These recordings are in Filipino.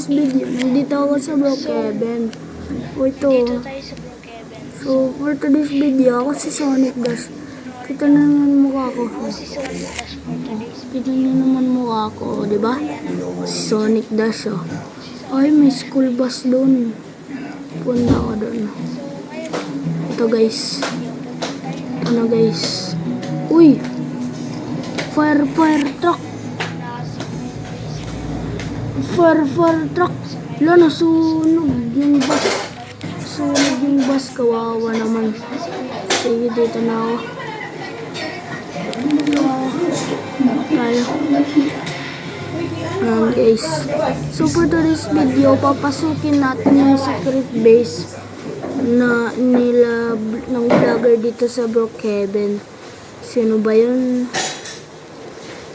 today's video, nandito ako sa Brookhaven. O ito. Dito tayo sa Brookhaven. So, for today's video, ako si Sonic Dash. Kita na naman mukha ko. Si Sonic Dash for today's video. Kita na naman mukha ko, di ba? Si Sonic Dash, oh. Ay, may school bus doon. Punta ako doon. Ito, guys. Ano, guys? Uy! Fire truck! Fire truck! Wala, nasunog yung bus. Sunog yung bus. Kawawa naman. Sige, dito na ako. Tayo. Ayan, guys. So, for today's video, papasukin natin yung secret base na nila ng vlogger dito sa Brookhaven. Sino ba yun?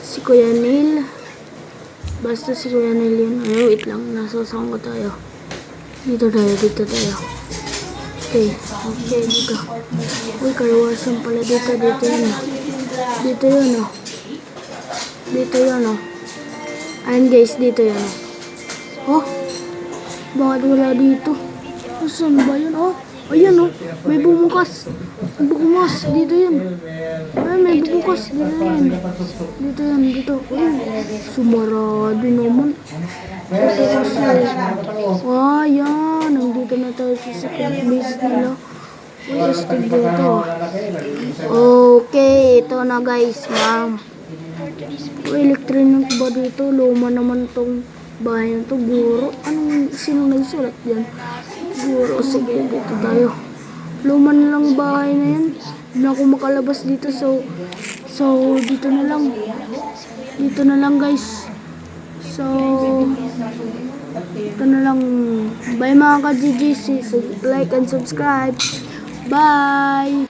Si Kuya Neil. Basta si Kuya Neil yun. Ay, wait lang. Nasasang ko tayo. Dito tayo. Okay, dito. Uy, karawasan pala dito. Dito yun, oh. Ayan, guys, dito yun, oh. Bakit wala dito? Saan ba yun, oh? Ayan, oh. May bumukas. Dito yun. Ay, may bumukas. Dito. Uy, sumarado naman. Ito kasi. Ayan. Nandito na tayo sa secret base nila. Uy, astig dito. Okay, ito na, guys, ma'am. Uy, electronic ba dito? Luma naman tong bahay na to. Guro. Sino nagsulat dyan? Guro. Sige, dito tayo. Luma na lang bahay na yan. Hindi na ako makalabas dito. So, dito na lang. Dito na lang, guys. So, ito na lang. Bye mga ka-GGC. So, like and subscribe. Bye!